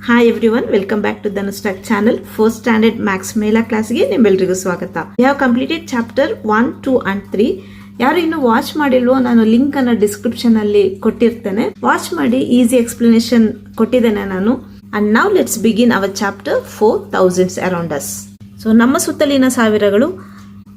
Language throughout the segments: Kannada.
Hi everyone, welcome back to ಧನುಸ್ಟಾಕ್ ಚಾನಲ್. 4th ಸ್ಟ್ಯಾಂಡರ್ಡ್ ಮ್ಯಾಥ್ಸ್ ಮೇಲಾ ಕ್ಲಾಸ್ಗೆ ನಿಮ್ಮೆಲ್ಲರಿಗೂ ಸ್ವಾಗತ. We have completed chapter 1, 2 and 3. ಯಾರು ಇನ್ನು ವಾಚ್ ಮಾಡಿಲ್ವೋ, ನಾನು ಲಿಂಕ್ ಅನ್ನು ಡಿಸ್ಕ್ರಿಪ್ಷನ್ ಅಲ್ಲಿ ಕೊಟ್ಟಿರ್ತೇನೆ. ವಾಚ್ ಮಾಡಿ, ಈಸಿ ಎಕ್ಸ್ಪ್ಲನೇಷನ್ ಕೊಟ್ಟಿದ್ದೇನೆ ನಾನು. And now let's begin hour chapter 4000 around us. So ನಮ್ಮ ಸುತ್ತಲಿನ ಸಾವಿರಗಳು.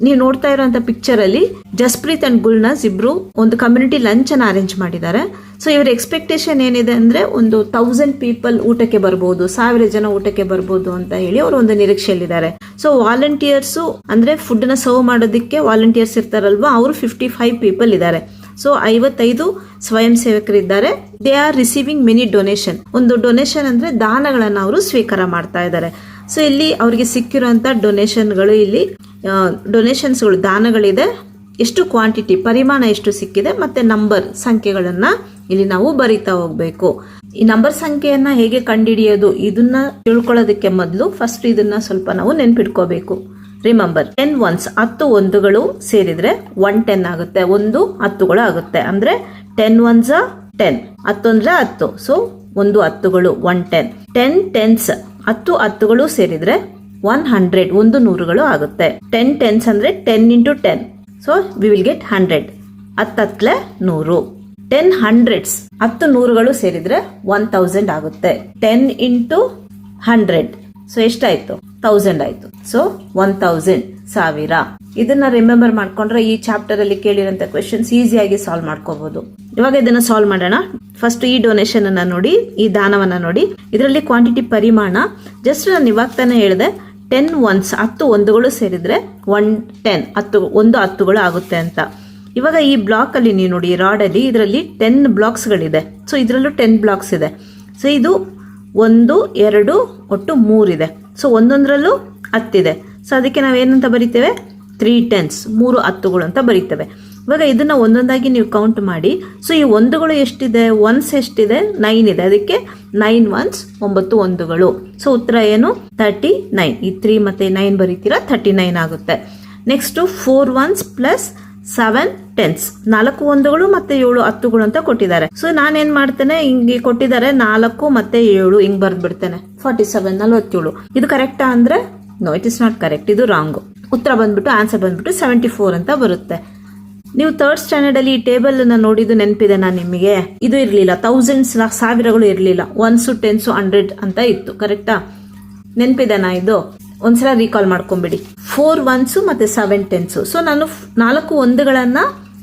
ನೀವು ನೋಡ್ತಾ ಇರುವಂತ ಪಿಕ್ಚರ್ ಅಲ್ಲಿ ಜಸ್ಪ್ರೀತ್ ಅಂಡ್ ಗುಲ್ನಾಜ್ ಇಬ್ರು ಒಂದು ಕಮ್ಯುನಿಟಿ ಲಂಚ್ ಅನ್ನು ಅರೇಂಜ್ ಮಾಡಿದ್ದಾರೆ. ಸೊ ಇವರ ಎಕ್ಸ್ಪೆಕ್ಟೇಷನ್ ಏನಿದೆ ಅಂದ್ರೆ ಒಂದು 1000 ಪೀಪಲ್ ಊಟಕ್ಕೆ ಬರ್ಬೋದು, 1000 ಜನ ಊಟಕ್ಕೆ ಬರ್ಬೋದು ಅಂತ ಹೇಳಿ ಅವರು ಒಂದು ನಿರೀಕ್ಷೆಯಲ್ಲಿದ್ದಾರೆ. ಸೊ ವಾಲಂಟಿಯರ್ಸ್ ಅಂದ್ರೆ ಫುಡ್ ನ ಸರ್ವ್ ಮಾಡೋದಕ್ಕೆ ವಾಲಂಟಿಯರ್ಸ್ ಇರ್ತಾರಲ್ವಾ, ಅವರು 55 ಪೀಪಲ್ ಇದ್ದಾರೆ. ಸೊ 55 ಸ್ವಯಂ ಸೇವಕರಿದ್ದಾರೆ. They are receiving many donation. ಒಂದು ಡೊನೇಷನ್ ಅಂದ್ರೆ ದಾನಗಳನ್ನ ಅವರು ಸ್ವೀಕಾರ ಮಾಡ್ತಾ ಇದ್ದಾರೆ. ಸೊ ಇಲ್ಲಿ ಅವರಿಗೆ ಸಿಕ್ಕಿರುವಂತ ಡೊನೇಷನ್ಗಳು, ಇಲ್ಲಿ ಡೊನೇಷನ್ಸ್ಗಳು, ದಾನಗಳಿದೆ. ಎಷ್ಟು ಕ್ವಾಂಟಿಟಿ, ಪರಿಮಾಣ ಎಷ್ಟು ಸಿಕ್ಕಿದೆ, ಮತ್ತೆ ನಂಬರ್, ಸಂಖ್ಯೆಗಳನ್ನ ಇಲ್ಲಿ ನಾವು ಬರಿತಾ ಹೋಗ್ಬೇಕು. ಈ ನಂಬರ್ ಸಂಖ್ಯೆಯನ್ನ ಹೇಗೆ ಕಂಡುಹಿಡಿಯೋದು ಇದನ್ನ ತಿಳ್ಕೊಳ್ಳೋದಕ್ಕೆ ಮೊದಲು ಫಸ್ಟ್ ಇದನ್ನ ಸ್ವಲ್ಪ ನಾವು ನೆನ್ಪಿಟ್ಕೋಬೇಕು. ರಿಮೆಂಬರ್, 10 ones 10 ಒಂದುಗಳು ಸೇರಿದ್ರೆ 110 ಆಗುತ್ತೆ. 1 10ಗಳು ಆಗುತ್ತೆ. ಅಂದ್ರೆ 10 ones 10, 10 ಅಂದ್ರೆ 10. ಸೊ 1 10ಗಳು 110. 10 tens 10 10ಗಳು ಸೇರಿದ್ರೆ 100, 1 100ಗಳು ಆಗುತ್ತೆ. 10 tens ಅಂದ್ರೆ 10 into 10. So we will get 100. 10 10 100. 10 hundreds 10 100ಗಳು ಸೇರಿದ್ರೆ 1000 ಆಗುತ್ತೆ. 10 into 100. ಸೊ ಎಷ್ಟಾಯ್ತು? 1000 ಆಯ್ತು. ಸೊ 1000 ಸಾವಿರ. ಇದನ್ನ ರಿಮೆಂಬರ್ ಮಾಡ್ಕೊಂಡ್ರೆ ಈ ಚಾಪ್ಟರ್ ಅಲ್ಲಿ ಕೇಳಿರೋಂತ ಕ್ವೆಶನ್ಸ್ ಈಸಿಯಾಗಿ ಸಾಲ್ವ್ ಮಾಡ್ಕೋಬಹುದು. ಇವಾಗ ಇದನ್ನ ಸಾಲ್ವ್ ಮಾಡೋಣ. ಫಸ್ಟ್ ಈ ಡೊನೇಷನ್ ಅನ್ನ ನೋಡಿ, ಈ ದಾನವನ್ನ ನೋಡಿ. ಇದರಲ್ಲಿ ಕ್ವಾಂಟಿಟಿ, ಪರಿಮಾಣ ಜಸ್ಟ್ ನಾನು ಇವಾಗ ತಾನೇ ಹೇಳಿದೆ. 10 ones 10 ಒಂದುಗಳು ಸೇರಿದ್ರೆ 110, 1 10ಗಳು ಆಗುತ್ತೆ ಅಂತ. ಇವಾಗ ಈ ಬ್ಲಾಕ್ ಅಲ್ಲಿ ನೀವು ನೋಡಿ, ರಾಡ್ ಅಲ್ಲಿ ಇದರಲ್ಲಿ 10 ಬ್ಲಾಕ್ಸ್ ಗಳಿದೆ. ಸೊ ಇದರಲ್ಲೂ 10 ಬ್ಲಾಕ್ಸ್ ಇದೆ. ಸೊ ಇದು 1 2 ಒಟ್ಟು 3 ಇದೆ. ಸೊ ಒಂದೊಂದರಲ್ಲೂ 10 ಇದೆ. ಸೊ ಅದಕ್ಕೆ ನಾವೇನಂತ ಬರೀತೇವೆ? 3 tens, 3 10ಗಳು ಅಂತ ಬರೀತೇವೆ. ಇವಾಗ ಇದನ್ನ ಒಂದೊಂದಾಗಿ ನೀವು ಕೌಂಟ್ ಮಾಡಿ. ಸೊ ಈ ಒಂದುಗಳು ಎಷ್ಟಿದೆ, ಒನ್ಸ್ ಎಷ್ಟಿದೆ? 9 ಇದೆ. ಅದಕ್ಕೆ 9 ones 9 ಒಂದುಗಳು. ಸೊ ಉತ್ತರ ಏನು? 39. ಈ 3 ಮತ್ತೆ 9 ಬರೀತೀರಾ, 39 ಆಗುತ್ತೆ. ನೆಕ್ಸ್ಟ್ 4 ones ಪ್ಲಸ್ 7 tens, 4 ಒಂದುಗಳು ಮತ್ತೆ 7 10ಗಳು ಅಂತ ಕೊಟ್ಟಿದ್ದಾರೆ. ಸೊ ನಾನೇನ್ ಮಾಡ್ತೇನೆ, ಹಿಂಗೆ ಕೊಟ್ಟಿದ್ದಾರೆ 4 ಮತ್ತೆ 7 ಹಿಂಗ್ ಬರ್ದ್ ಬಿಡ್ತೇನೆ. 47, 47. ಇದು ಕರೆಕ್ಟಾ ಅಂದ್ರೆ? No, it is not correct. ಇದು ರಾಂಗ್. ಉತ್ತರ ಬಂದ್ಬಿಟ್ಟು, ಆನ್ಸರ್ ಬಂದ್ಬಿಟ್ಟು 74 ಅಂತ ಬರುತ್ತೆ. ನೀವು 3rd ಸ್ಟ್ಯಾಂಡರ್ಡ್ ಅಲ್ಲಿ ಈ ಟೇಬಲ್ ಅನ್ನ ನೋಡಿದ್ದು ನೆನಪಿದೆ ನಾನು ನಿಮಗೆ? ಇದು ಇರ್ಲಿಲ್ಲ, ಥೌಸಂಡ್ಸ್ ಸಾವಿರಗಳು ಇರ್ಲಿಲ್ಲ. 1s 10s 100 ಅಂತ ಇತ್ತು. ಕರೆಕ್ಟಾ? ನೆನಪಿದೆನಾ? ಇದು ಒಂದ್ಸಲ ರೀಕಾಲ್ ಮಾಡ್ಕೊಂಬಿಡಿ. 4 ones ಮತ್ತೆ 7 tens. ಸೊ ನಾನು 4 ಒಂದುಗಳನ್ನ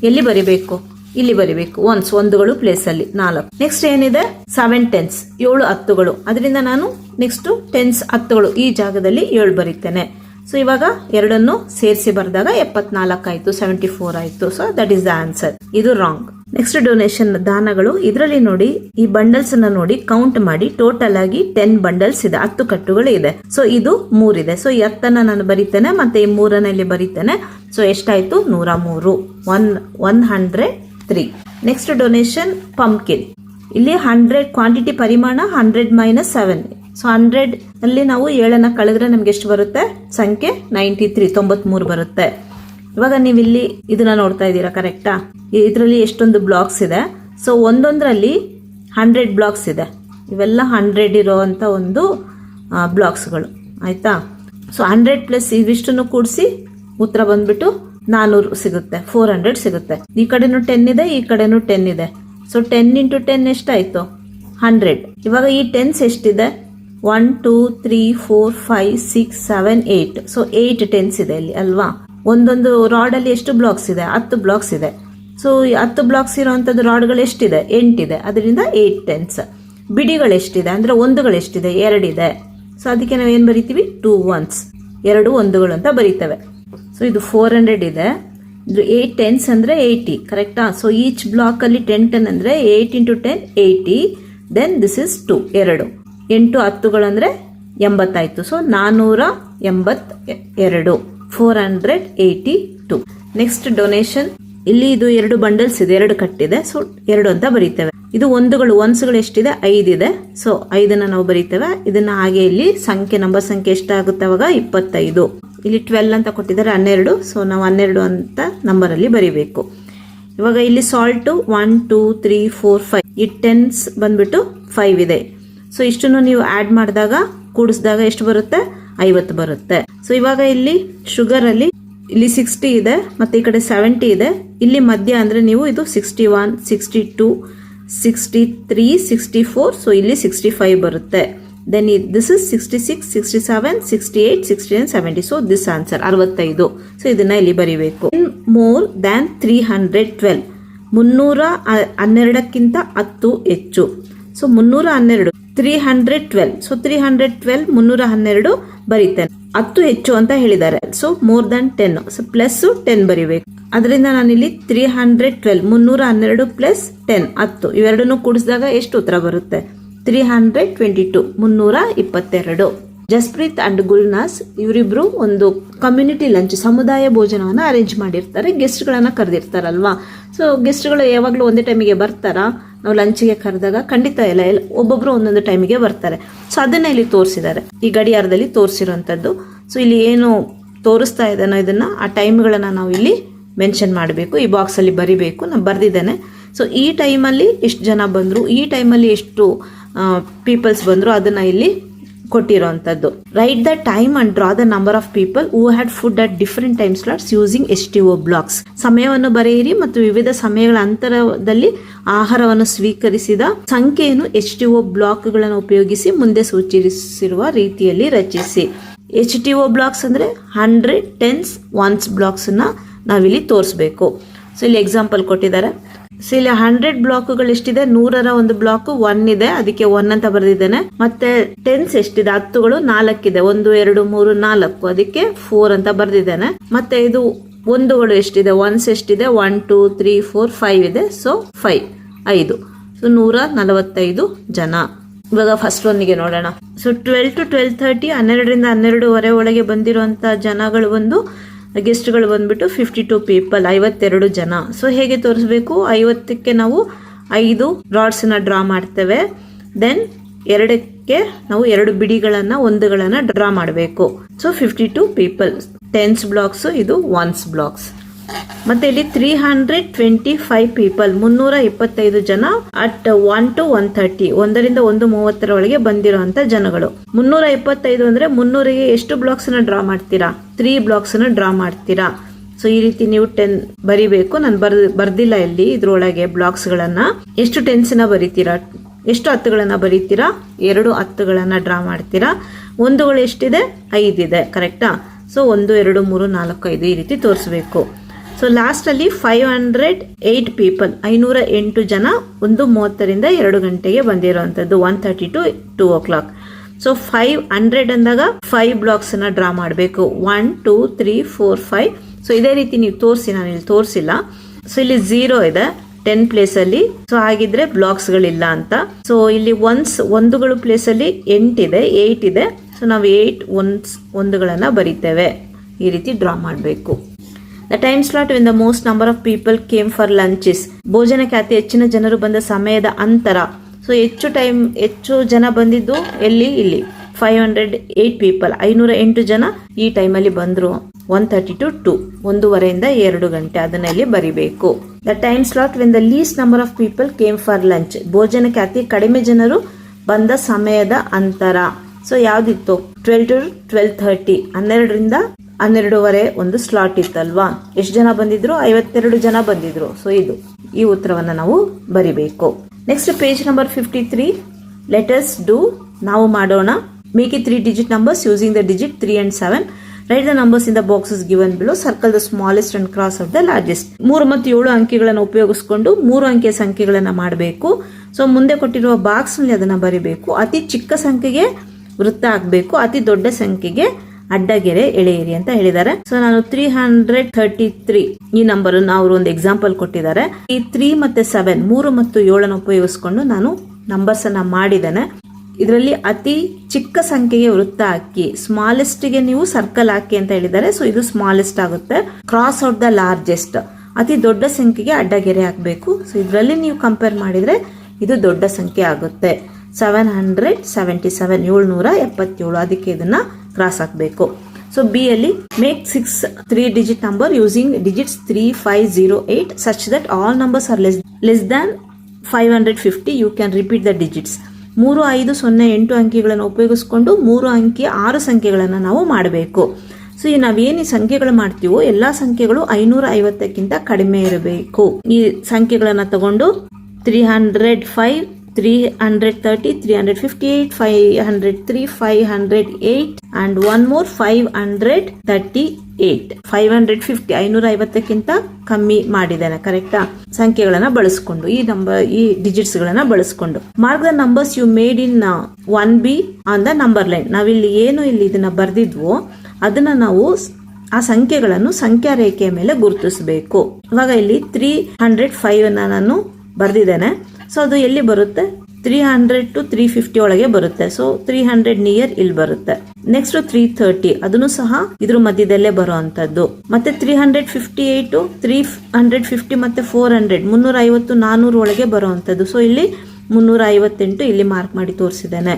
ಎಲ್ಲಿ ಬರಿಬೇಕು? ಇಲ್ಲಿ ಬರಿಬೇಕು. ಒನ್ಸ್ ಒಂದುಗಳು ಪ್ಲೇಸ್ ಅಲ್ಲಿ 4. ನೆಕ್ಸ್ಟ್ ಏನಿದೆ? 7 tens 7 10ಗಳು. ಅದರಿಂದ ನಾನು ನೆಕ್ಸ್ಟ್ 10s 10ಗಳು ಈ ಜಾಗದಲ್ಲಿ 7 ಬರೀತೇನೆ. ಸೊ ಇವಾಗ ಎರಡನ್ನು ಸೇರಿಸಿ ಬರೆದಾಗ 74 ಆಯ್ತು, 74 ಆಯ್ತು. So that is the answer. ಇದು ರಾಂಗ್. ನೆಕ್ಸ್ಟ್ ಡೊನೇಷನ್, ದಾನಗಳು. ಇದರಲ್ಲಿ ನೋಡಿ, ಈ ಬಂಡಲ್ಸ್ ಅನ್ನ ನೋಡಿ, ಕೌಂಟ್ ಮಾಡಿ. ಟೋಟಲ್ ಆಗಿ 10 ಬಂಡಲ್ಸ್ ಇದೆ, 10 ಕಟ್ಟುಗಳು ಇದೆ. ಸೊ ಇದು 3 ಇದೆ. ಸೊ ಈ 10ನ್ನ ನಾನು ಬರೀತೇನೆ, ಮತ್ತೆ ಈ 3ನ್ನ ಇಲ್ಲಿ ಬರೀತೇನೆ. ಸೊ ಎಷ್ಟಾಯ್ತು? 103. 103. Next donation, pumpkin. ಇಲ್ಲಿ 100 ಕ್ವಾಂಟಿಟಿ, ಪರಿಮಾಣ 100 - 7. ಸೊ 100 ಅಲ್ಲಿ ನಾವು 7ನ್ನ ಕಳೆದ್ರೆ ನಮ್ಗೆ ಎಷ್ಟು ಬರುತ್ತೆ? ಸಂಖ್ಯೆ 93, 93 ಬರುತ್ತೆ. ಇವಾಗ ನೀವು ಇಲ್ಲಿ ಇದನ್ನ ನೋಡ್ತಾ ಇದ್ದೀರಾ, ಕರೆಕ್ಟಾ? ಇದರಲ್ಲಿ ಎಷ್ಟೊಂದು ಬ್ಲಾಕ್ಸ್ ಇದೆ. ಸೊ ಒಂದೊಂದರಲ್ಲಿ 100 ಬ್ಲಾಕ್ಸ್ ಇದೆ. ಇವೆಲ್ಲ 100 ಇರೋವಂಥ ಒಂದು ಬ್ಲಾಕ್ಸ್ಗಳು, ಆಯ್ತಾ? ಸೊ 100 ಪ್ಲಸ್ ಇವಿಷ್ಟನ್ನು ಕೂಡಿಸಿ ಉತ್ತರ ಬಂದ್ಬಿಟ್ಟು 400 ಸಿಗುತ್ತೆ, 400 ಸಿಗುತ್ತೆ. ಈ ಕಡೆನೂ 10 ಇದೆ, ಈ ಕಡೆನೂ 10 ಇದೆ. ಸೊ 10 into 10 ಎಷ್ಟಾಯ್ತು? 100. ಇವಾಗ ಈ 10s ಎಷ್ಟಿದೆ? 1 2 3 4 5 6 7 8. ಸೊ 8 tens ಇದೆ ಇಲ್ಲಿ ಅಲ್ವಾ? ಒಂದೊಂದು ರಾಡ್ ಅಲ್ಲಿ ಎಷ್ಟು ಬ್ಲಾಕ್ಸ್ ಇದೆ? 10 ಬ್ಲಾಕ್ಸ್ ಇದೆ. ಸೊ 10 ಬ್ಲಾಕ್ಸ್ ಇರುವಂತದ್ದು ರಾಡ್ಗಳು ಎಷ್ಟಿದೆ? 8 ಇದೆ. ಅದರಿಂದ 8 tens. ಬಿಡಿಗಳು ಎಷ್ಟಿದೆ ಅಂದ್ರೆ ಒಂದುಗಳು ಎಷ್ಟಿದೆ? 2 ಇದೆ. ಸೊ ಅದಕ್ಕೆ ನಾವು ಏನ್ ಬರಿತೀವಿ? 2 ones, 2 ಒಂದುಗಳು ಅಂತ ಬರೀತೇವೆ. ಸೊ ಇದು 400 ಇದೆ. 8 tens ಅಂದ್ರೆ 80, ಕರೆಕ್ಟಾ? ಸೊ ಈಚ್ ಬ್ಲಾಕ್ ಅಲ್ಲಿ 10 10 ಅಂದ್ರೆ 8 into 10 80. Then this is 2, 2. 8 10ಗಳು ಅಂದ್ರೆ 80 ಆಯ್ತು. ಸೊ 482, 482. Next donation. ಇಲ್ಲಿ ಇದು 2 ಬಂಡಲ್ಸ್ ಇದೆ, 2 ಕಟ್ಟಿದೆ. ಸೊ 2 ಅಂತ ಬರೀತೇವೆ. ಇದು ಒಂದುಗಳು, ಒನ್ಸ್ಗಳು ಎಷ್ಟಿದೆ? 5 ಇದೆ. ಸೊ 5ನ್ನ ನಾವು ಬರೀತೇವೆ. ಇದನ್ನ ಹಾಗೆ ಇಲ್ಲಿ ಸಂಖ್ಯೆ, ನಂಬರ್ ಸಂಖ್ಯೆ ಎಷ್ಟಾಗುತ್ತೆ ಅವಾಗ? 25. ಇಲ್ಲಿ 12 ಅಂತ ಕೊಟ್ಟಿದ್ದಾರೆ, 12. ಸೊ ನಾವು 12 ಅಂತ ನಂಬರ್ ಅಲ್ಲಿ ಬರೀಬೇಕು. ಇವಾಗ ಇಲ್ಲಿ ಸಾಲ್ಟ್ 1 2 3 4 5. ಈ 10s ಬಂದ್ಬಿಟ್ಟು 5 ಇದೆ. ಸೊ ಇಷ್ಟನ್ನು ನೀವು ಆಡ್ ಮಾಡಿದಾಗ ಕೂಡಿಸಿದಾಗ ಎಷ್ಟು ಬರುತ್ತೆ? 50 ಬರುತ್ತೆ. ಸೊ ಇವಾಗ ಇಲ್ಲಿ ಶುಗರ್ ಅಲ್ಲಿ ಇಲ್ಲಿ 60 ಇದೆ ಮತ್ತೆ ಈ ಕಡೆ 70 ಇದೆ. ಇಲ್ಲಿ ಮಧ್ಯ ಅಂದ್ರೆ ನೀವು ಇದು 61, 62, 63, 64. ಸೊ ಇಲ್ಲಿ 65 ಬರುತ್ತೆ. Then this is 66, 67, 68, 69, 70. So this answer 65. So ಇದನ್ನ ಇಲ್ಲಿ ಬರಿಬೇಕು. More than 312. 312ಕ್ಕಿಂತ 10 ಹೆಚ್ಚು. ಸೊ 312 312. ಸೊ 312 312 ಬರೀತೇನೆ. 10 ಹೆಚ್ಚು ಅಂತ ಹೇಳಿದ್ದಾರೆ. So more than 10. So plus 10 ಬರಿಬೇಕು. ಅದರಿಂದ ನಾನಿಲ್ಲಿ 312 312 ಪ್ಲಸ್ 10 10 ಇವೆರಡನ್ನು ಕೂಡಿಸಿದಾಗ ಎಷ್ಟು ಉತ್ತರ ಬರುತ್ತೆ? 322 322. ಜಸ್ಪ್ರೀತ್ ಅಂಡ್ ಗುಲ್ನಾಸ್ ಇವರಿಬ್ರು ಒಂದು ಕಮ್ಯುನಿಟಿ ಲಂಚ್ ಸಮುದಾಯ ಭೋಜನವನ್ನ ಅರೇಂಜ್ ಮಾಡಿರ್ತಾರೆ. ಗೆಸ್ಟ್ ಗಳನ್ನ ಕರೆದಿರ್ತಾರಲ್ವಾ. ಸೊ ಗೆಸ್ಟ್ ಗಳು ಯಾವಾಗ್ಲೂ ಒಂದೇ ಟೈಮಿಗೆ ಬರ್ತಾರಾ? ನಾವು ಲಂಚ್ಗೆ ಕರೆದಾಗ ಖಂಡಿತ ಇಲ್ಲ, ಒಬ್ಬೊಬ್ರು ಒಂದೊಂದು ಟೈಮಿಗೆ ಬರ್ತಾರೆ. ಸೊ ಅದನ್ನ ಇಲ್ಲಿ ತೋರಿಸಿದ್ದಾರೆ, ಈ ಗಡಿಯಾರದಲ್ಲಿ ತೋರಿಸಿರುವಂತದ್ದು. ಸೊ ಇಲ್ಲಿ ಏನು ತೋರಿಸ್ತಾ ಇದ್ದಾನೋ ಇದನ್ನ ಆ ಟೈಮ್ಗಳನ್ನ ನಾವು ಇಲ್ಲಿ ಮೆನ್ಷನ್ ಮಾಡಬೇಕು. ಈ ಬಾಕ್ಸ್ ಅಲ್ಲಿ ಬರಿಬೇಕು. ನಾನು ಬರ್ದಿದ್ದೇನೆ. ಸೊ ಈ ಟೈಮಲ್ಲಿ ಎಷ್ಟು ಜನ ಬಂದ್ರು, ಈ ಟೈಮಲ್ಲಿ ಎಷ್ಟು ಪೀಪಲ್ಸ್ ಬಂದ್ರು ಅದನ್ನ ಇಲ್ಲಿ ಕೊಟ್ಟಿರೋಂಥದ್ದು. Write the time and draw the number of people who had food at different time slots using HTO blocks. ಸಮಯವನ್ನು ಬರೆಯಿರಿ ಮತ್ತು ವಿವಿಧ ಸಮಯಗಳ ಅಂತರದಲ್ಲಿ ಆಹಾರವನ್ನು ಸ್ವೀಕರಿಸಿದ ಸಂಖ್ಯೆಯನ್ನು HTO ಬ್ಲಾಕ್ಗಳನ್ನು ಉಪಯೋಗಿಸಿ ಮುಂದೆ ಸೂಚಿಸಿರುವ ರೀತಿಯಲ್ಲಿ ರಚಿಸಿ. HTO ಬ್ಲಾಕ್ಸ್ ಅಂದ್ರೆ 100, 10s, 1s ಬ್ಲಾಕ್ಸ್ ನ ನಾವಿಲ್ಲಿ ತೋರಿಸ್ಬೇಕು. ಸೊ ಇಲ್ಲಿ ಎಕ್ಸಾಂಪಲ್ ಕೊಟ್ಟಿದ್ದಾರೆ. ಸೊ ಇಲ್ಲಿ 100 ಬ್ಲಾಕ್ಗಳು ಎಷ್ಟಿದೆ? 100ರ ಒಂದು ಬ್ಲಾಕ್ 1 ಇದೆ, ಅದಕ್ಕೆ 1 ಅಂತ ಬರೆದಿದ್ದೇನೆ. ಮತ್ತೆ 10s ಎಷ್ಟಿದೆ? 10ಗಳು 4 ಇದೆ, 1 2 3 4, ಅದಕ್ಕೆ 4 ಅಂತ ಬರೆದಿದ್ದೇನೆ. ಮತ್ತೆ ಇದು 1ಗಳು ಎಷ್ಟಿದೆ? 1s ಎಷ್ಟಿದೆ? 1 2 3 4 5 ಇದೆ. ಸೊ 5. ಸೊ 145 ಜನ. ಇವಾಗ ಫಸ್ಟ್ ಒನ್ಗೆ ನೋಡೋಣ. ಸೊ 12 to 12:30 12ರಿಂದ 12:15 ಒಳಗೆ ಬಂದಿರುವಂತ ಜನಗಳು ಒಂದು ಗೆಸ್ಟ್ಗಳು ಬಂದ್ಬಿಟ್ಟು 52 ಪೀಪಲ್ 52 ಜನ. ಸೊ ಹೇಗೆ ತೋರಿಸ್ಬೇಕು? 50ಕ್ಕೆ ನಾವು 5 ರಾಡ್ಸ್ ನ ಡ್ರಾ ಮಾಡ್ತೇವೆ. ದೆನ್ 2ಕ್ಕೆ ನಾವು 2 ಬಿಡಿಗಳನ್ನ 1ಗಳನ್ನ ಡ್ರಾ ಮಾಡಬೇಕು. ಸೊ 52 ಪೀಪಲ್ 10s ಬ್ಲಾಕ್ಸ್, ಇದು 1s ಬ್ಲಾಕ್ಸ್. ಮತ್ತೆ ಇಲ್ಲಿ 325 ಪೀಪಲ್ 325 ಜನ ಅಟ್ 1 to 1:30 1ರಿಂದ 1:30 ಒಳಗೆ ಬಂದಿರುವಂತ ಜನಗಳು. 325 ಅಂದ್ರೆ 300ಗೆ ಎಷ್ಟು ಬ್ಲಾಕ್ಸ್ ನ ಡ್ರಾ ಮಾಡ್ತೀರಾ? 3 ಬ್ಲಾಕ್ಸ್ ನ ಡ್ರಾ ಮಾಡ್ತೀರಾ. ಸೊ ಈ ರೀತಿ ನೀವು 10 ಬರಿಬೇಕು. ನಾನು ಬರ್ದಿಲ್ಲ ಇಲ್ಲಿ ಇದ್ರೊಳಗೆ ಬ್ಲಾಕ್ಸ್ ಗಳನ್ನ. ಎಷ್ಟು 10s ನ ಬರೀತೀರಾ? ಎಷ್ಟು 10ಗಳನ್ನ ಬರೀತೀರಾ? 2 10ಗಳನ್ನ ಡ್ರಾ ಮಾಡ್ತೀರಾ. 1ಗಳು ಎಷ್ಟಿದೆ? 5 ಇದೆ, ಕರೆಕ್ಟಾ? ಸೊ 1 2 3 4 5 ಈ ರೀತಿ ತೋರಿಸಬೇಕು. ಸೊ ಲಾಸ್ಟ್ ಅಲ್ಲಿ 508 ಪೀಪಲ್ 508 ಜನ 1:30ರಿಂದ 2 ಗಂಟೆಗೆ ಬಂದಿರುವಂತದ್ದು 1:30 to 2 o'clock. ಸೊ 500 ಅಂದಾಗ 5 ಬ್ಲಾಕ್ಸ್ ನ ಡ್ರಾ ಮಾಡಬೇಕು. 1 2 3 4 5. ಸೊ ಇದೇ ರೀತಿ ನೀವು ತೋರಿಸಿ, ನಾನು ಇಲ್ಲಿ ತೋರಿಸಿಲ್ಲ. ಸೊ ಇಲ್ಲಿ 0 ಇದೆ 10 ಪ್ಲೇಸ್ ಅಲ್ಲಿ. ಸೊ ಹಾಗಿದ್ರೆ ಬ್ಲಾಕ್ಸ್ ಗಳಿಲ್ಲ ಅಂತ. ಸೊ ಇಲ್ಲಿ ಒಂದುಗಳು ಪ್ಲೇಸ್ ಅಲ್ಲಿ 8 ಇದೆ, 8 ಇದೆ. ಸೊ ನಾವು 8 ಒಂದುಗಳನ್ನ ಬರೀತೇವೆ. ಈ ರೀತಿ ಡ್ರಾ ಮಾಡಬೇಕು. The time slot when the most number of people came for lunches. ಭೋಜನಕ್ಕೆ ಅತಿ ಹೆಚ್ಚಿನ ಜನರು ಬಂದ ಸಮಯದ ಅಂತರ. ಸೊ ಹೆಚ್ಚು ಜನ ಬಂದಿದ್ದು ಎಲ್ಲಿ? ಇಲ್ಲಿ 508 ಪೀಪಲ್ 508 ಜನ ಈ ಟೈಮಲ್ಲಿ ಬಂದ್ರು. 1:30 to 2 1:15ರಿಂದ 2 ಗಂಟೆ ಅದನ್ನ ಇಲ್ಲಿ ಬರಿಬೇಕು. The time slot when the least number of people came for lunch. ಭೋಜನಕ್ಕೆ ಅತಿ ಕಡಿಮೆ ಜನರು ಬಂದ ಸಮಯದ ಅಂತರ. ಸೊ ಯಾವ್ದಿತ್ತು? 12 to 12:30 12ರಿಂದ 12:15 ಒಂದು ಸ್ಲಾಟ್ ಇತ್ತಲ್ವಾ? ಎಷ್ಟು ಜನ ಬಂದಿದ್ರು? 52 ಜನ ಬಂದಿದ್ರು. ಸೊ ಇದು ಈ ಉತ್ತರವನ್ನ ನಾವು ಬರಿಬೇಕು. Next page number 53. Let's do. ನಾವು ಮಾಡೋಣ. Make it 3 digit numbers using the digit 3 and 7. Write the numbers in the boxes given below. Circle the smallest and cross out the largest. 3 ಮತ್ತು 7 ಅಂಕಿಗಳನ್ನು ಉಪಯೋಗಿಸಿಕೊಂಡು 3 ಅಂಕೆಯ ಸಂಖ್ಯೆಗಳನ್ನ ಮಾಡಬೇಕು. ಸೊ ಮುಂದೆ ಕೊಟ್ಟಿರುವ ಬಾಕ್ಸ್ ನಲ್ಲಿ ಅದನ್ನ ಬರಿಬೇಕು. ಅತಿ ಚಿಕ್ಕ ಸಂಖ್ಯೆಗೆ ವೃತ್ತ ಹಾಕಬೇಕು, ಅತಿ ದೊಡ್ಡ ಸಂಖ್ಯೆಗೆ ಅಡ್ಡಗೆರೆ ಎಳೆಯಿರಿ ಅಂತ ಹೇಳಿದ್ದಾರೆ. ಸೊ ನಾನು 333 ಈ ನಂಬರ್ ಅವರು ಒಂದು ಎಕ್ಸಾಂಪಲ್ ಕೊಟ್ಟಿದ್ದಾರೆ. ಈ 3 ಮತ್ತೆ 7 3 ಮತ್ತು 7 ಉಪಯೋಗಿಸಿಕೊಂಡು ನಾನು ನಂಬರ್ಸ್ ಅನ್ನ ಮಾಡಿದ್ದೇನೆ. ಇದರಲ್ಲಿ ಅತಿ ಚಿಕ್ಕ ಸಂಖ್ಯೆಗೆ ವೃತ್ತ ಹಾಕಿ, ಸ್ಮಾಲೆಸ್ಟ್ ಗೆ ನೀವು ಸರ್ಕಲ್ ಹಾಕಿ ಅಂತ ಹೇಳಿದ್ದಾರೆ. ಸೊ ಇದು ಸ್ಮಾಲೆಸ್ಟ್ ಆಗುತ್ತೆ. Cross out the largest. ಅತಿ ದೊಡ್ಡ ಸಂಖ್ಯೆಗೆ ಅಡ್ಡಗೆರೆ ಹಾಕಬೇಕು. ಸೊ ಇದರಲ್ಲಿ ನೀವು ಕಂಪೇರ್ ಮಾಡಿದ್ರೆ ಇದು ದೊಡ್ಡ ಸಂಖ್ಯೆ ಆಗುತ್ತೆ. 777 777 ಅದಕ್ಕೆ ಇದನ್ನ ಕ್ರಾಸ್ ಹಾಕಬೇಕು. ಸೊ ಬಿ ಅಲ್ಲಿ make 6 3 digit number using digits 3 5 0 8 such that all numbers are less than 550. You can repeat the digits. 3, 5, 0, 8 ಅಂಕಿಗಳನ್ನು ಉಪಯೋಗಿಸ್ಕೊಂಡು 3 ಅಂಕಿಯ 6 ಸಂಖ್ಯೆಗಳನ್ನು ನಾವು ಮಾಡಬೇಕು. ಸೊ ಈ ನಾವೇನು ಈ ಸಂಖ್ಯೆಗಳು ಮಾಡ್ತೀವೋ ಎಲ್ಲಾ ಸಂಖ್ಯೆಗಳು 550ಕ್ಕಿಂತ ಕಡಿಮೆ ಇರಬೇಕು. ಈ ಸಂಖ್ಯೆಗಳನ್ನ ತಗೊಂಡು 305, 330, 358, 503, 508 and one more 538. 550 550ಕ್ಕಿಂತ ಕಮ್ಮಿ ಮಾಡಿದ್ದೇನೆ, ಕರೆಕ್ಟಾ? ಸಂಖ್ಯೆಗಳನ್ನ ಬಳಸ್ಕೊಂಡು ಈ ಡಿಜಿಟ್ಸ್ ಗಳನ್ನ ಬಳಸ್ಕೊಂಡು mark the numbers you made in 1B on the number line. ನಾವಿಲ್ಲಿ ಏನು ಇಲ್ಲಿ ಇದನ್ನ ಬರ್ದಿದ್ವೋ ಅದನ್ನ ನಾವು ಆ ಸಂಖ್ಯೆಗಳನ್ನು ಸಂಖ್ಯಾ ರೇಖೆಯ ಮೇಲೆ ಗುರುತಿಸಬೇಕು. ಇವಾಗ ಇಲ್ಲಿ 305 ನಾನು ಬರ್ದಿದ್ದೇನೆ. ಸೊ ಅದು ಎಲ್ಲಿ ಬರುತ್ತೆ? 300 to 350 ಒಳಗೆ ಬರುತ್ತೆ. ಸೊ 300 ನಿಯರ್ ಇಲ್ಲಿ ಬರುತ್ತೆ. ನೆಕ್ಸ್ಟ್ 330 ಅದನ್ನು ಸಹ ಇದ್ರ ಮಧ್ಯದಲ್ಲೇ ಬರುವಂತದ್ದು. ಮತ್ತೆ 358, 350 ಮತ್ತೆ 400 350 400 ಒಳಗೆ ಬರುವಂತದ್ದು. ಸೊ ಇಲ್ಲಿ 358 ಇಲ್ಲಿ ಮಾರ್ಕ್ ಮಾಡಿ ತೋರಿಸಿದ್ದೇನೆ.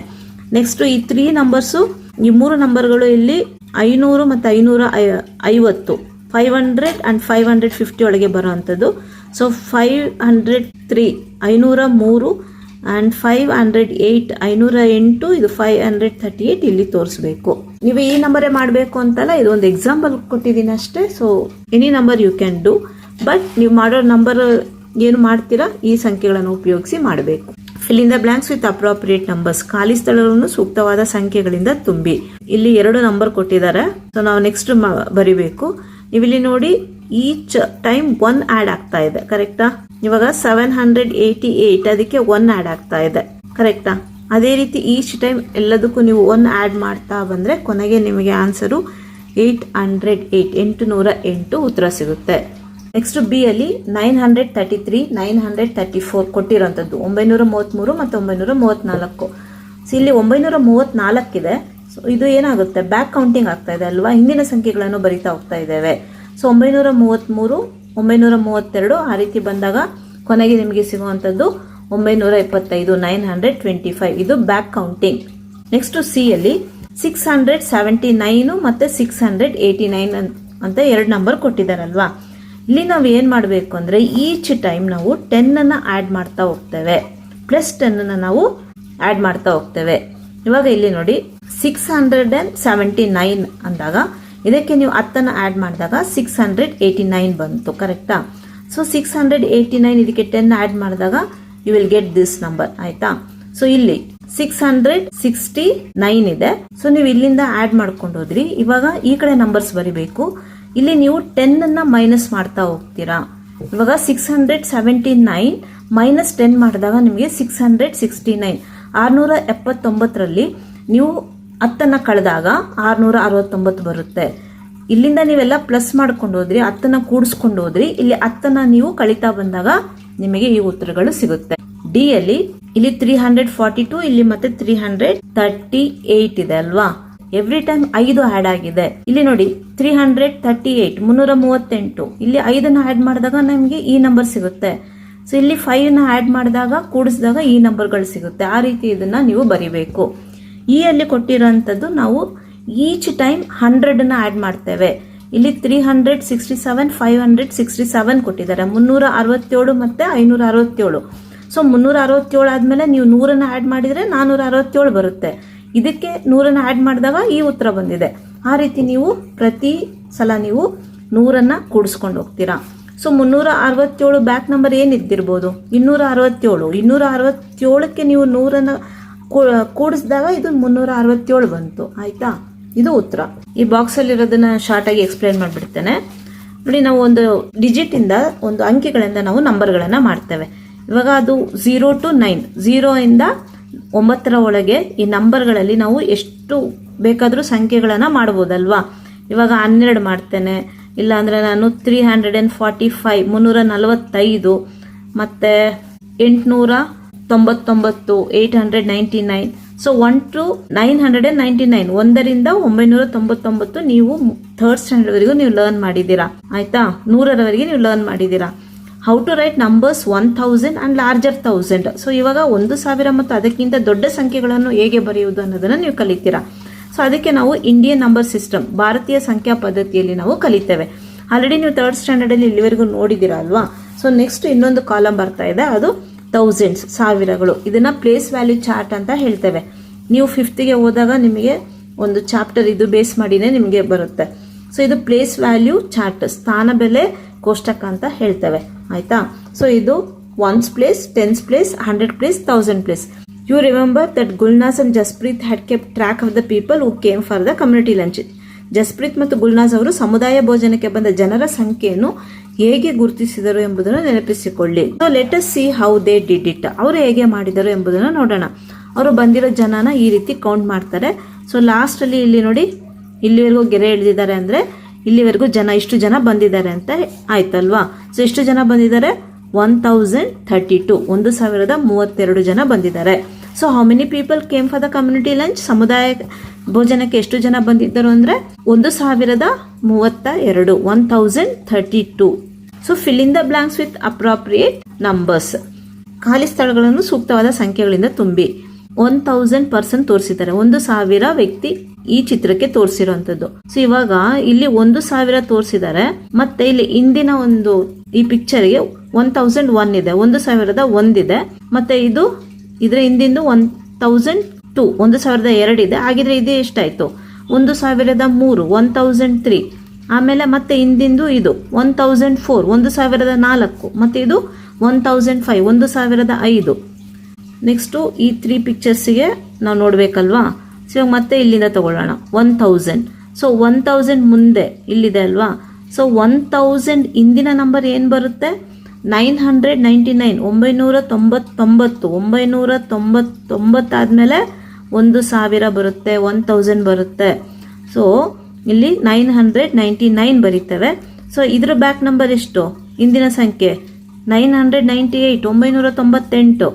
ನೆಕ್ಸ್ಟ್ ಈ 3 ನಂಬರ್ಸ್, ಈ 3 ನಂಬರ್ಗಳು ಇಲ್ಲಿ 500 ಮತ್ತೆ 550, 500 and 550 ಒಳಗೆ ಬರುವಂತದ್ದು. ಸೊ 503 503 and 508 508, ಇದು 538 ಇಲ್ಲಿ ತೋರಿಸಬೇಕು. ನೀವು ಈ ನಂಬರೇ ಮಾಡಬೇಕು ಅಂತಲ್ಲ, ಇದು ಒಂದು ಎಕ್ಸಾಂಪಲ್ ಕೊಟ್ಟಿದ್ದೀನಿ ಅಷ್ಟೇ. So any number you can do, but ನೀವು ಮಾಡೋ ನಂಬರ್ ಏನು ಮಾಡ್ತೀರಾ ಈ ಸಂಖ್ಯೆಗಳನ್ನು ಉಪಯೋಗಿಸಿ ಮಾಡಬೇಕು. Fill in the blanks with appropriate numbers. ಖಾಲಿ ಸ್ಥಳಗಳನ್ನು ಸೂಕ್ತವಾದ ಸಂಖ್ಯೆಗಳಿಂದ ತುಂಬಿ. ಇಲ್ಲಿ 2 ನಂಬರ್ ಕೊಟ್ಟಿದ್ದಾರೆ. ಸೊ ನಾವು ನೆಕ್ಸ್ಟ್ ಬರಿಬೇಕು. ನೀವಿಲ್ಲಿ ನೋಡಿ, ಈಚ್ ಟೈಮ್ 1 ಆಡ್ ಆಗ್ತಾ ಇದೆ, ಕರೆಕ್ಟಾ? ಇವಾಗ 788 ಅದಕ್ಕೆ 1 ಆಡ್ ಆಗ್ತಾ ಇದೆ, ಕರೆಕ್ಟಾ? ಅದೇ ರೀತಿ ಈಚ್ ಟೈಮ್ ಎಲ್ಲದಕ್ಕೂ ನೀವು 1 ಆಡ್ ಮಾಡ್ತಾ ಬಂದ್ರೆ ಕೊನೆಗೆ ನಿಮಗೆ ಆನ್ಸರು 808 808 ಉತ್ತರ ಸಿಗುತ್ತೆ. ನೆಕ್ಸ್ಟ್ ಬಿ ಅಲ್ಲಿ 933 934 ಕೊಟ್ಟಿರೋಂಥದ್ದು 933 ಮತ್ತು 934. ಸೊ ಇಲ್ಲಿ 934 ಇದೆ. ಸೊ ಇದು ಏನಾಗುತ್ತೆ? ಬ್ಯಾಕ್ ಕೌಂಟಿಂಗ್ ಆಗ್ತಾ ಇದೆ ಅಲ್ವಾ? ಹಿಂದಿನ ಸಂಖ್ಯೆಗಳನ್ನು ಬರಿತಾ ಹೋಗ್ತಾ ಇದ್ದೇವೆ. ಸೊ 933 932 ಆ ರೀತಿ ಬಂದಾಗ ಕೊನೆಗೆ ನಿಮಗೆ ಸಿಗುವಂಥದ್ದು 925 925. ಇದು ಬ್ಯಾಕ್ ಕೌಂಟಿಂಗ್. ನೆಕ್ಸ್ಟ್ ಸಿ ಅಲ್ಲಿ 679 ಮತ್ತೆ 689 ಅಂತ 2 ನಂಬರ್ ಕೊಟ್ಟಿದ್ದಾರಲ್ವಾ? ಇಲ್ಲಿ ನಾವು ಏನ್ ಮಾಡಬೇಕು ಅಂದ್ರೆ ಈಚ್ ಟೈಮ್ ನಾವು 10 ಅನ್ನ ಆಡ್ ಮಾಡ್ತಾ ಹೋಗ್ತೇವೆ, ಪ್ಲಸ್ 10 ಅನ್ನ ನಾವು ಆಡ್ ಮಾಡ್ತಾ ಹೋಗ್ತೇವೆ. ಇವಾಗ ಇಲ್ಲಿ ನೋಡಿ 679 ಅಂದಾಗ ಇದಕ್ಕೆ ನೀವು 10 ಆಡ್ ಮಾಡಿದಾಗ 689 ಬಂತು, ಕರೆಕ್ಟಾ? ಸೊ 689 ಇದಕ್ಕೆ 10 ಆಡ್ ಮಾಡಿದಾಗ you will get this number, ಆಯ್ತಾ? ಸೊ ಇಲ್ಲಿ 669 ಇದೆ. ಸೊ ನೀವು ಇಲ್ಲಿಂದ ಆಡ್ ಮಾಡ್ಕೊಂಡು ಹೋದ್ರಿ. ಇವಾಗ ಈ ಕಡೆ ನಂಬರ್ಸ್ ಬರಿಬೇಕು. ಇಲ್ಲಿ ನೀವು 10 ಅನ್ನ ಮೈನಸ್ ಮಾಡ್ತಾ ಹೋಗ್ತೀರಾ. ಇವಾಗ 679 ಮೈನಸ್ 10 ಮಾಡಿದಾಗ ನಿಮಗೆ 669 679ರಲ್ಲಿ ನೀವು 10 ಕಳೆದಾಗ 669 ಬರುತ್ತೆ. ಇಲ್ಲಿಂದ ನೀವೆಲ್ಲ ಪ್ಲಸ್ ಮಾಡ್ಕೊಂಡು ಹೋದ್ರಿ, 10 ಕೂಡಿಸ್ಕೊಂಡು ಹೋದ್ರಿ. ಇಲ್ಲಿ 10 ನೀವು ಕಳಿತಾ ಬಂದಾಗ ನಿಮಗೆ ಈ ಉತ್ತರಗಳು ಸಿಗುತ್ತೆ. ಡಿ ಅಲ್ಲಿ ಇಲ್ಲಿ 342 ಇಲ್ಲಿ ಮತ್ತೆ 338 ಇದೆ ಅಲ್ವಾ? ಎವ್ರಿ ಟೈಮ್ 5 ಆಡ್ ಆಗಿದೆ. ಇಲ್ಲಿ ನೋಡಿ 338 338 ಇಲ್ಲಿ 5 ಆಡ್ ಮಾಡಿದಾಗ ನಮಗೆ ಈ ನಂಬರ್ ಸಿಗುತ್ತೆ. ಸೊ ಇಲ್ಲಿ 5 ಆಡ್ ಮಾಡಿದಾಗ ಕೂಡಿಸಿದಾಗ ಈ ನಂಬರ್ಗಳು ಸಿಗುತ್ತೆ. ಆ ರೀತಿ ಇದನ್ನ ನೀವು ಬರಿಬೇಕು. ಈ ಅಲ್ಲಿ ಕೊಟ್ಟಿರೋಂಥದ್ದು ನಾವು ಈಚ್ ಟೈಮ್ 100 ಆಡ್ ಮಾಡ್ತೇವೆ. ಇಲ್ಲಿ 367 567 ಕೊಟ್ಟಿದ್ದಾರೆ. 367 ಮತ್ತೆ 567. ಸೊ 367 ಆದ್ಮೇಲೆ ನೀವು 100 ಆಡ್ ಮಾಡಿದ್ರೆ 467 ಬರುತ್ತೆ. ಇದಕ್ಕೆ 100 ಆಡ್ ಮಾಡಿದಾಗ ಈ ಉತ್ತರ ಬಂದಿದೆ. ಆ ರೀತಿ ನೀವು ಪ್ರತಿ ಸಲ ನೀವು 100 ಕೂಡಿಸ್ಕೊಂಡು ಹೋಗ್ತೀರಾ. ಸೊ 367 ಬ್ಯಾಕ್ ನಂಬರ್ ಏನಿದ್ದಿರ್ಬೋದು? 267. 267ಕ್ಕೆ ನೀವು 100 ಕೂಡಿಸಿದಾಗ ಇದು 367 ಬಂತು, ಆಯ್ತಾ? ಇದು ಉತ್ತರ. ಈ ಬಾಕ್ಸ್ ಅಲ್ಲಿ ಇರೋದನ್ನ ಶಾರ್ಟ್ ಆಗಿ ಎಕ್ಸ್ಪ್ಲೈನ್ ಮಾಡ್ಬಿಡ್ತೇನೆ ನೋಡಿ. ನಾವು ಒಂದು ಡಿಜಿಟ್ ಇಂದ, ಒಂದು ಅಂಕಿಗಳಿಂದ ನಾವು ನಂಬರ್ಗಳನ್ನ ಮಾಡ್ತೇವೆ. ಇವಾಗ ಅದು 0 to 9, 0 ಇಂದ 9 ಒಳಗೆ ಈ ನಂಬರ್ಗಳಲ್ಲಿ ನಾವು ಎಷ್ಟು ಬೇಕಾದ್ರೂ ಸಂಖ್ಯೆಗಳನ್ನ ಮಾಡಬಹುದಲ್ವಾ? ಇವಾಗ 12 ಮಾಡ್ತೇನೆ, ಇಲ್ಲ ಅಂದ್ರೆ ನಾನು 345 345 ಮತ್ತೆ 899 899. ಸೊ 1 to 999, 1ರಿಂದ 999 ನೀವು 3rd ಸ್ಟ್ಯಾಂಡರ್ಡ್ ವರೆಗೂ ನೀವು ಲರ್ನ್ ಮಾಡಿದ್ದೀರಾ, ಆಯ್ತಾ? 100ರವರೆಗೆ ನೀವು ಲರ್ನ್ ಮಾಡಿದ್ದೀರಾ. How to write numbers 1000 and larger 1000. So ಇವಾಗ 1000 ಮತ್ತು ಅದಕ್ಕಿಂತ ದೊಡ್ಡ ಸಂಖ್ಯೆಗಳನ್ನು ಹೇಗೆ ಬರೆಯುವುದು ಅನ್ನೋದನ್ನ ನೀವು ಕಲಿತೀರಾ. ಸೊ ಅದಕ್ಕೆ ನಾವು ಇಂಡಿಯನ್ ನಂಬರ್ ಸಿಸ್ಟಮ್, ಭಾರತೀಯ ಸಂಖ್ಯಾ ಪದ್ಧತಿಯಲ್ಲಿ ನಾವು ಕಲಿತೇವೆ. ಆಲ್ರೆಡಿ ನೀವು 3rd ಸ್ಟ್ಯಾಂಡರ್ಡ್ ಅಲ್ಲಿ ಇಲ್ಲಿವರೆಗೂ ನೋಡಿದ್ದೀರಾ ಅಲ್ವಾ? ಸೊ ನೆಕ್ಸ್ಟ್ ಇನ್ನೊಂದು ಕಾಲಮ್ ಬರ್ತಾ ಇದೆ, ಅದು ಥೌಸಂಡ್ಸ್ ಸಾವಿರಗಳು. ಇದನ್ನ ಪ್ಲೇಸ್ ವ್ಯಾಲ್ಯೂ ಚಾರ್ಟ್ ಅಂತ ಹೇಳ್ತೇವೆ. ನೀವು 5th ಹೋದಾಗ ನಿಮಗೆ ಒಂದು ಚಾಪ್ಟರ್ ಇದು ಬೇಸ್ ಮಾಡಿನೇ ನಿಮಗೆ ಬರುತ್ತೆ. ಸೊ ಇದು ಪ್ಲೇಸ್ ವ್ಯಾಲ್ಯೂ ಚಾರ್ಟ್, ಸ್ಥಾನ ಬೆಲೆ ಕೋಷ್ಟಕ ಅಂತ ಹೇಳ್ತೇವೆ. ಆಯ್ತಾ? ಸೊ ಇದು 1's place, 10's place, 100 place, 1000 place. You remember that Gulnaz and Jasprit had kept track of the people who came for the community lunch. Jasprit ಮತ್ತು ಗುಲ್ನಾಜ್ ಅವರು ಸಮುದಾಯ ಭೋಜನಕ್ಕೆ ಬಂದ ಜನರ ಸಂಖ್ಯೆಯನ್ನು ಹೇಗೆ ಗುರುತಿಸಿದರು ಎಂಬುದನ್ನು ನೆನಪಿಸಿಕೊಳ್ಳಿ. So let us see how they did it. ಅವರು ಹೇಗೆ ಮಾಡಿದರು ಎಂಬುದನ್ನು ನೋಡೋಣ. ಅವರು ಬಂದಿರೋ ಜನನ ಈ ರೀತಿ ಕೌಂಟ್ ಮಾಡ್ತಾರೆ. ಸೊ ಲಾಸ್ಟ್ ಅಲ್ಲಿ ಇಲ್ಲಿ ನೋಡಿ, ಇಲ್ಲಿವರೆಗೂ ಗೆರೆ ಎಳೆದಿದ್ದಾರೆ ಅಂದ್ರೆ ಇಲ್ಲಿವರೆಗೂ ಇಷ್ಟು ಜನ ಬಂದಿದ್ದಾರೆ ಅಂತ ಆಯ್ತಲ್ವಾ. ಸೊ ಎಷ್ಟು ಜನ ಬಂದಿದ್ದಾರೆ? 1032, 1032 ಜನ ಬಂದಿದ್ದಾರೆ. So how many people came for the community lunch? ಸಮುದಾಯ ಭೋಜನಕ್ಕೆ ಎಷ್ಟು ಜನ ಬಂದಿದ್ದರು ಅಂದ್ರೆ 1032, 1032. So fill in the blanks with appropriate numbers. ಖಾಲಿ ಸ್ಥಳಗಳನ್ನು ಸೂಕ್ತವಾದ ಸಂಖ್ಯೆಗಳಿಂದ ತುಂಬಿ. 1000 ಪರ್ಸನ್ ತೋರಿಸಿದ್ದಾರೆ, 1000 ವ್ಯಕ್ತಿ ಈ ಚಿತ್ರಕ್ಕೆ ತೋರಿಸಿರುವಂತದ್ದು. ಸೊ ಇವಾಗ ಇಲ್ಲಿ 1000 ತೋರಿಸಿದ್ದಾರೆ, ಮತ್ತೆ ಇಲ್ಲಿ ಇಂದಿನ ಒಂದು ಈ ಪಿಕ್ಚರ್ಗೆ 1001 ಇದೆ, 1001 ಇದೆ, ಮತ್ತೆ ಇದ್ರ ಹಿಂದಿಂದು 1002, 1002 ಇದೆ. ಹಾಗಿದ್ರೆ ಇದು ಎಷ್ಟಾಯ್ತು? 1003, 1003. ಆಮೇಲೆ ಮತ್ತೆ ಹಿಂದಿಂದು ಇದು 1004, 1004, ಮತ್ತೆ ಇದು 1005, 1005. ನೆಕ್ಸ್ಟ್ ಈ 3 ಪಿಕ್ಚರ್ಸ್ಗೆ ನಾವು ನೋಡ್ಬೇಕಲ್ವಾ. ಸೊ ಮತ್ತೆ ಇಲ್ಲಿಂದ ತಗೊಳ್ಳೋಣ 1000. ಸೊ 1000 ಮುಂದೆ ಇಲ್ಲಿದೆ ಅಲ್ವಾ. ಸೊ 1000 ಇಂದಿನ ನಂಬರ್ ಏನ್ ಬರುತ್ತೆ? 999, 999 ಆದ್ಮೇಲೆ 1000 ಬರುತ್ತೆ, 1000 ಬರುತ್ತೆ. ಸೊ ಇಲ್ಲಿ 999 ಬರೀತೇವೆ. ಸೊ ಇದ್ರ ಬ್ಯಾಕ್ ನಂಬರ್ ಎಷ್ಟು? ಇಂದಿನ ಸಂಖ್ಯೆ 998, 998.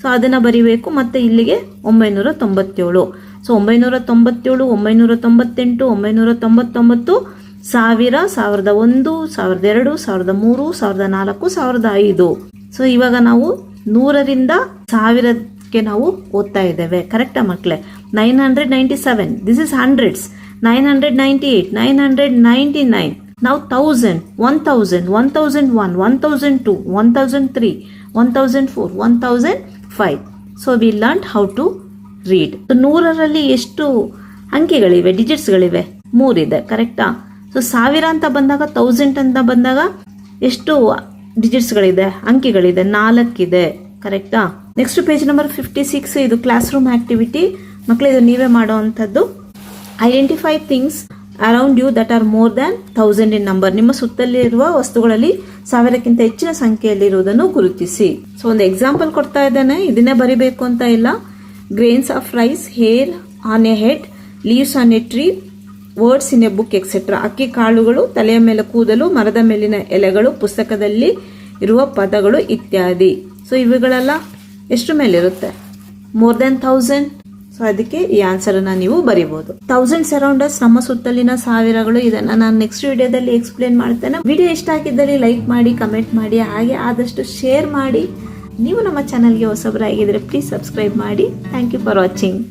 ಸೊ ಅದನ್ನ ಬರಿಬೇಕು. ಮತ್ತೆ ಇಲ್ಲಿಗೆ 997. ಸೊ 997, 998, 999, 1000, 1001, 1002, 1003, 1004, 1005. ಸೊ ಇವಾಗ ನಾವು 100ರಿಂದ 1000ಕ್ಕೆ ನಾವು ಓದ್ತಾ ಇದ್ದೇವೆ. ಕರೆಕ್ಟಾ ಮಕ್ಕಳೇ? 997, this is hundreds. 998, 999. Now 1000, 1000, 1001, 1002, 1003, 1004, 1005. So we learned how to read. So 100ರಲ್ಲಿ ಎಷ್ಟು ಅಂಕಿಗಳಿವೆ, ಡಿಜಿಟ್ಸ್ಗಳಿವೆ? 3 ಇದೆ. ಕರೆಕ್ಟಾ? ಸೊ 1000 ಅಂತ ಬಂದಾಗ, 1000 ಅಂತ ಬಂದಾಗ ಎಷ್ಟು ಡಿಜಿಟ್ಸ್ಗಳಿದೆ, ಅಂಕಿಗಳಿದೆ? 4 ಇದೆ. ಕರೆಕ್ಟಾ? Next page number 56. ಇದು ಕ್ಲಾಸ್ ರೂಮ್ ಆಕ್ಟಿವಿಟಿ. ಮಕ್ಕಳು ಇದು ನೀವೇ ಮಾಡುವಂಥದ್ದು. Identify things around you that are more than 1000 in number. ನಿಮ್ಮ ಸುತ್ತಲಿರುವ ವಸ್ತುಗಳಲ್ಲಿ 1000ಕ್ಕಿಂತ ಹೆಚ್ಚಿನ ಸಂಖ್ಯೆಯಲ್ಲಿರುವುದನ್ನು ಗುರುತಿಸಿ. ಸೊ ಒಂದು ಎಕ್ಸಾಂಪಲ್ ಕೊಡ್ತಾ ಇದ್ದಾನೆ, ಇದನ್ನೇ ಬರಿಬೇಕು ಅಂತ ಇಲ್ಲ. Grains of rice, hair on a head, leaves on a tree, words in a book etcetera. ಅಕ್ಕಿ ಕಾಳುಗಳು, ತಲೆಯ ಮೇಲೆ ಕೂದಲು, ಮರದ ಮೇಲಿನ ಎಲೆಗಳು, ಪುಸ್ತಕದಲ್ಲಿ ಇರುವ ಪದಗಳು ಇತ್ಯಾದಿ. ಸೊ ಇವುಗಳೆಲ್ಲ ಎಷ್ಟು ಮೇಲಿರುತ್ತೆ? More than 1000. ಸೊ ಅದಕ್ಕೆ ಈ ಆನ್ಸರ್ ಅನ್ನ ನೀವು ಬರೀಬಹುದು. 1000 ಸರೌಂಡರ್ಸ್, ನಮ್ಮ ಸುತ್ತಲಿನ 1000ಗಳು. ಇದನ್ನ ನಾನು ನೆಕ್ಸ್ಟ್ ವಿಡಿಯೋದಲ್ಲಿ ಎಕ್ಸ್ಪ್ಲೇನ್ ಮಾಡ್ತೇನೆ. ವಿಡಿಯೋ ಇಷ್ಟ ಆಗಿದ್ದಲ್ಲಿ ಲೈಕ್ ಮಾಡಿ, ಕಮೆಂಟ್ ಮಾಡಿ, ಹಾಗೆ ಆದಷ್ಟು ಶೇರ್ ಮಾಡಿ. ನೀವು ನಮ್ಮ ಚಾನಲ್ಗೆ ಹೊಸಬರಾಗಿದ್ರೆ ಪ್ಲೀಸ್ ಸಬ್ಸ್ಕ್ರೈಬ್ ಮಾಡಿ. Thank you for watching.